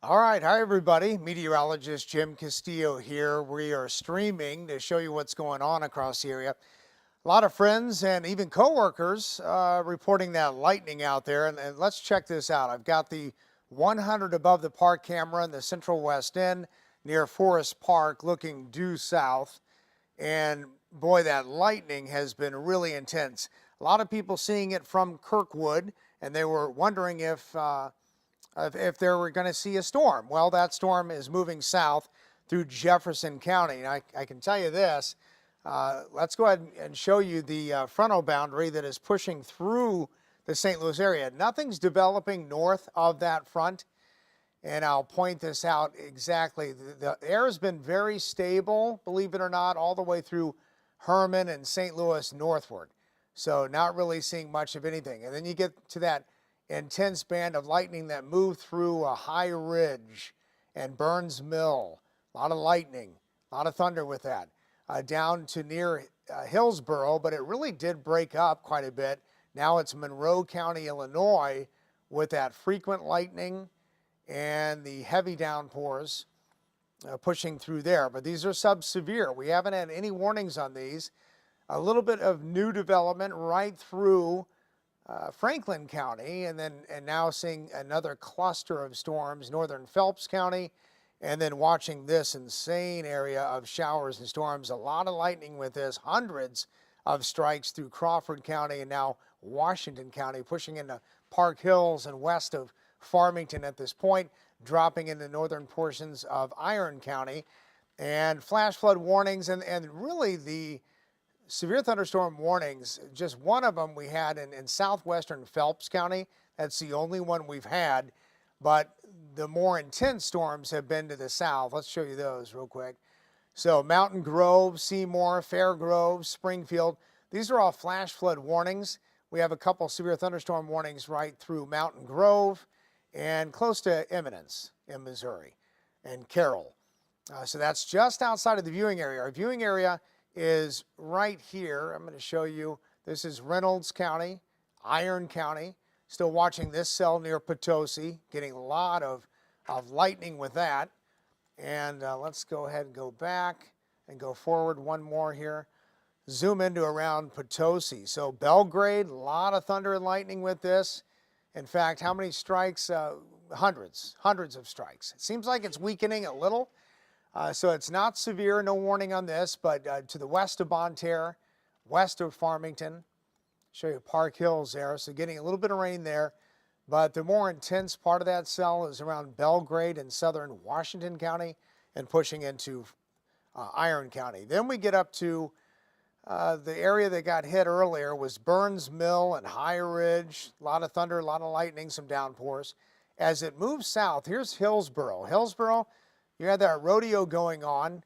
All right, hi everybody. Meteorologist Jim Castillo here. We are streaming to show you what's going on across the area. A lot of friends and even coworkers reporting that lightning out there. And let's check this out. I've got the 100 above the park camera in the Central West End near Forest Park looking due south. And boy, that lightning has been really intense. A lot of people seeing it from Kirkwood, and they were wondering if they were going to see a storm. Well, that storm is moving south through Jefferson County. And I can tell you this, let's go ahead and show you the frontal boundary that is pushing through the St. Louis area. Nothing's developing north of that front. And I'll point this out exactly. The air has been very stable, believe it or not, all the way through Herman and St. Louis northward. So not really seeing much of anything. And then you get to that intense band of lightning that moved through a high ridge and Burns Mill. A lot of lightning, a lot of thunder with that. Down to near Hillsboro, but it really did break up quite a bit. Now it's Monroe County, Illinois, with that frequent lightning and the heavy downpours pushing through there. But these are sub-severe. We haven't had any warnings on these. A little bit of new development right through Franklin County, and now seeing another cluster of storms, northern Phelps County, and then watching this insane area of showers and storms. A lot of lightning with this, hundreds of strikes through Crawford County and now Washington County, pushing into Park Hills and west of Farmington at this point, dropping into northern portions of Iron County, and flash flood warnings, and really the severe thunderstorm warnings, just one of them we had in southwestern Phelps County. That's the only one we've had, but the more intense storms have been to the south. Let's show you those real quick. So Mountain Grove, Seymour, Fairgrove, Springfield, these are all flash flood warnings. We have a couple severe thunderstorm warnings right through Mountain Grove and close to Eminence in Missouri and Carroll. So that's just outside of the viewing area. Our viewing area is right here. I'm going to show you. This is Reynolds County, Iron County. Still watching this cell near Potosi, getting a lot of lightning with that. And let's go ahead and go back and go forward one more here. Zoom into around Potosi. So Belgrade, a lot of thunder and lightning with this. In fact, how many strikes? Hundreds of strikes. It seems like it's weakening a little. So it's not severe, no warning on this, but to the west of Bonne Terre, west of Farmington, show you Park Hills there, so getting a little bit of rain there. But the more intense part of that cell is around Belgrade and southern Washington County and pushing into Iron County. Then we get up to the area that got hit earlier was Burns Mill and High Ridge. A lot of thunder, a lot of lightning, some downpours. As it moves south, here's Hillsboro. Hillsboro, you had that rodeo going on.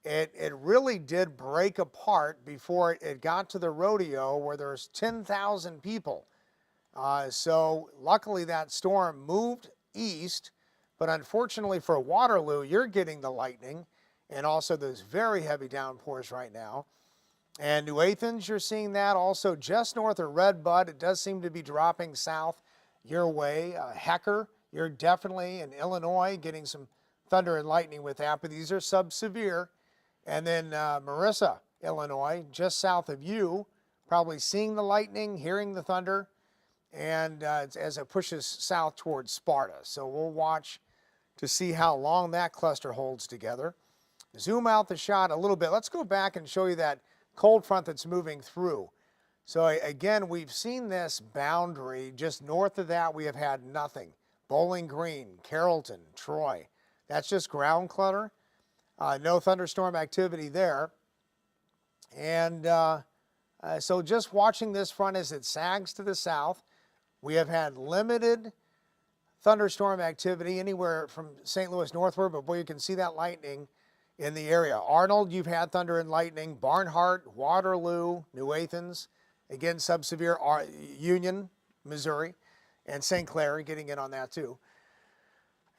It really did break apart before it got to the rodeo where there's 10,000 people. So luckily that storm moved east, but unfortunately for Waterloo, you're getting the lightning and also those very heavy downpours right now. And New Athens, you're seeing that also just north of Red Bud. It does seem to be dropping south your way. Hecker, you're definitely in Illinois getting some thunder and lightning with that, but these are sub-severe. And then Marissa, Illinois, just south of you, probably seeing the lightning, hearing the thunder, and as it pushes south towards Sparta. So we'll watch to see how long that cluster holds together. Zoom out the shot a little bit. Let's go back and show you that cold front that's moving through. So again, we've seen this boundary. Just north of that, we have had nothing. Bowling Green, Carrollton, Troy. That's just ground clutter. No thunderstorm activity there. And so just watching this front as it sags to the south, we have had limited thunderstorm activity anywhere from St. Louis northward, but boy, you can see that lightning in the area. Arnold, you've had thunder and lightning. Barnhart, Waterloo, New Athens, again, sub-severe. Union, Missouri, and St. Clair getting in on that too.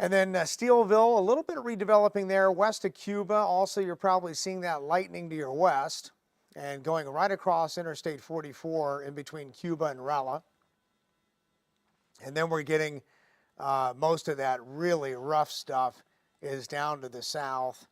And then Steelville, a little bit of redeveloping there west of Cuba. Also, you're probably seeing that lightning to your west and going right across Interstate 44 in between Cuba and Rolla. And then we're getting Most of that really rough stuff is down to the south,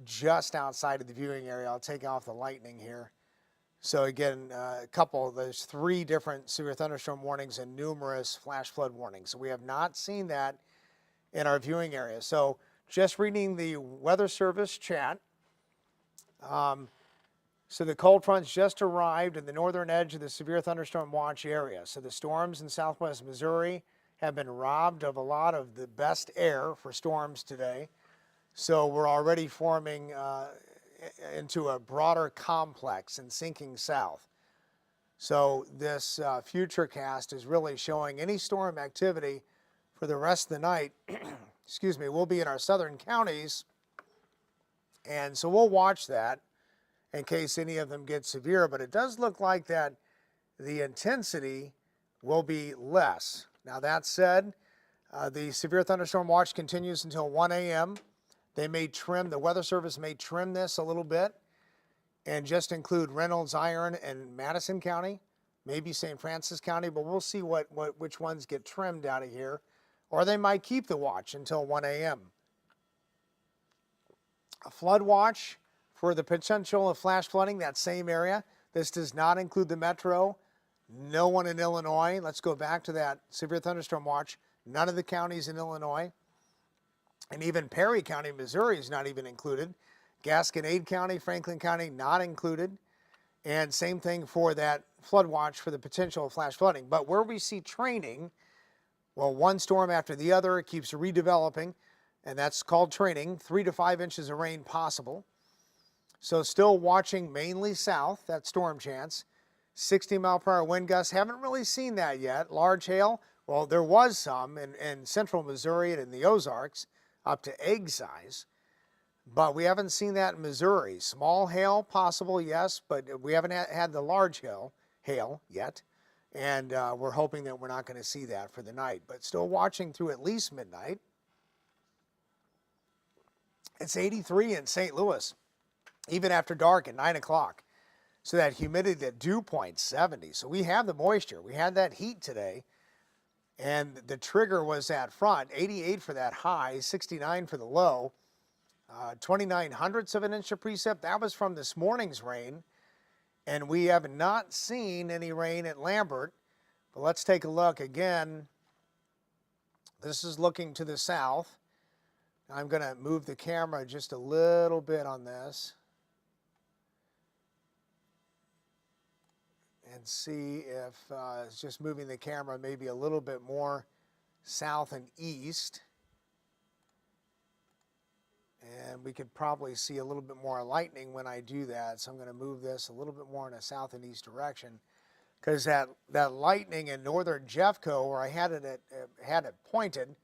just outside of the viewing area. I'll take off the lightning here. So again, there's 3 different severe thunderstorm warnings and numerous flash flood warnings. So we have not seen that in our viewing area. So just reading the Weather Service chat. So the cold fronts just arrived in the northern edge of the severe thunderstorm watch area. So the storms in southwest Missouri have been robbed of a lot of the best air for storms today. So we're already forming into a broader complex and sinking south. So this future cast is really showing any storm activity for the rest of the night. Excuse me, we'll be in our southern counties. And so we'll watch that in case any of them get severe, but it does look like that the intensity will be less. Now that said, the severe thunderstorm watch continues until 1 a.m. The Weather Service may trim this a little bit and just include Reynolds, Iron, and Madison County, maybe St. Francis County, but we'll see which ones get trimmed out of here. Or they might keep the watch until 1 a.m. A flood watch for the potential of flash flooding, that same area. This does not include the metro. No one in Illinois. Let's go back to that severe thunderstorm watch. None of the counties in Illinois. And even Perry County, Missouri is not even included. Gasconade County, Franklin County, not included. And same thing for that flood watch for the potential of flash flooding. But where we see training, well, one storm after the other, it keeps redeveloping, and that's called training. 3 to 5 inches of rain possible. So still watching mainly south, that storm chance. 60-mile-per-hour wind gusts, haven't really seen that yet. Large hail, well, there was some in central Missouri and in the Ozarks, up to egg size. But we haven't seen that in Missouri. Small hail, possible, yes, but we haven't had the large hail yet. And we're hoping that we're not going to see that for the night. But still watching through at least midnight. It's 83 in St. Louis, even after dark at 9 o'clock. So that humidity, that dew point, 70. So we have the moisture. We had that heat today. And the trigger was that front, 88 for that high, 69 for the low. 29 hundredths of an inch of precip. That was from this morning's rain. And we have not seen any rain at Lambert. But let's take a look again. This is looking to the south. I'm going to move the camera just a little bit on this and see if it's just moving the camera maybe a little bit more south and east. And we could probably see a little bit more lightning when I do that. So I'm going to move this a little bit more in a south and east direction, because that lightning in northern Jeffco, where I had it pointed,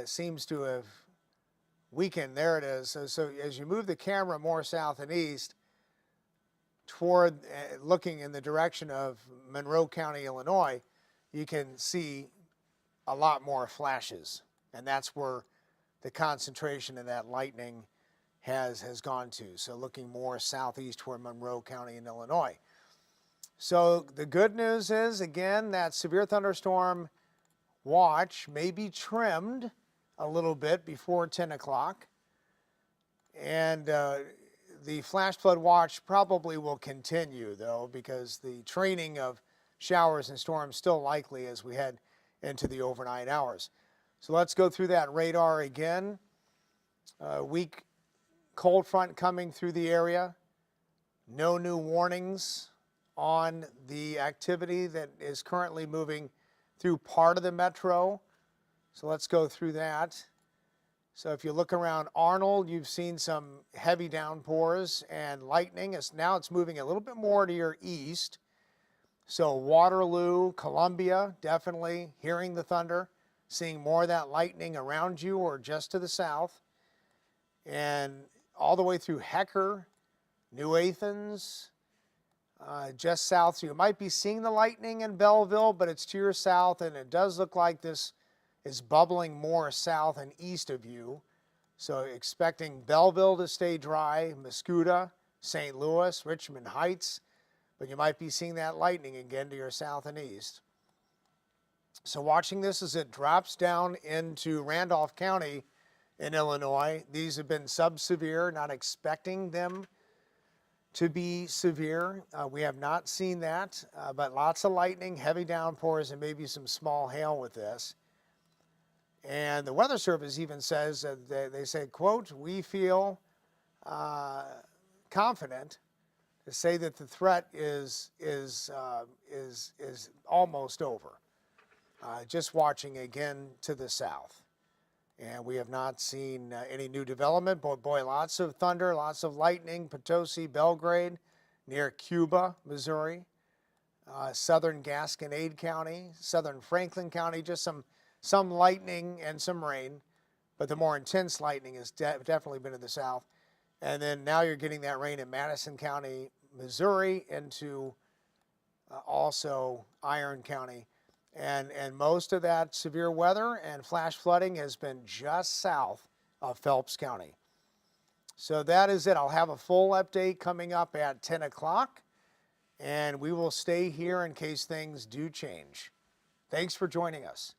seems to have weakened. There it is. So as you move the camera more south and east toward looking in the direction of Monroe County, Illinois, you can see a lot more flashes. And that's where the concentration of that lightning has gone to. So looking more southeast toward Monroe County in Illinois. So the good news is, again, that severe thunderstorm watch may be trimmed a little bit before 10 o'clock. And the flash flood watch probably will continue, though, because the training of showers and storms still likely as we head into the overnight hours. So let's go through that radar again. Weak cold front coming through the area. No new warnings on the activity that is currently moving through part of the metro. So let's go through that. So if you look around Arnold, you've seen some heavy downpours and lightning. Now it's moving a little bit more to your east. So Waterloo, Columbia, definitely hearing the thunder. Seeing more of that lightning around you or just to the south. And all the way through Hecker, New Athens, just south. So you might be seeing the lightning in Belleville, but it's to your south, and it does look like this is bubbling more south and east of you. So expecting Belleville to stay dry, Muscuda, St. Louis, Richmond Heights, but you might be seeing that lightning again to your south and east. So watching this as it drops down into Randolph County in Illinois. These have been sub-severe, not expecting them to be severe. We have not seen that, but lots of lightning, heavy downpours, and maybe some small hail with this. And the Weather Service even says that they say, quote, we feel confident to say that the threat is almost over. Just watching again to the south. And we have not seen any new development. Boy, lots of thunder, lots of lightning. Potosi, Belgrade, near Cuba, Missouri. Southern Gasconade County, southern Franklin County, just some lightning and some rain. But the more intense lightning has definitely been in the south. And then now you're getting that rain in Madison County, Missouri, into also Iron County. And most of that severe weather and flash flooding has been just south of Phelps County. So that is it. I'll have a full update coming up at 10 o'clock, and we will stay here in case things do change. Thanks for joining us.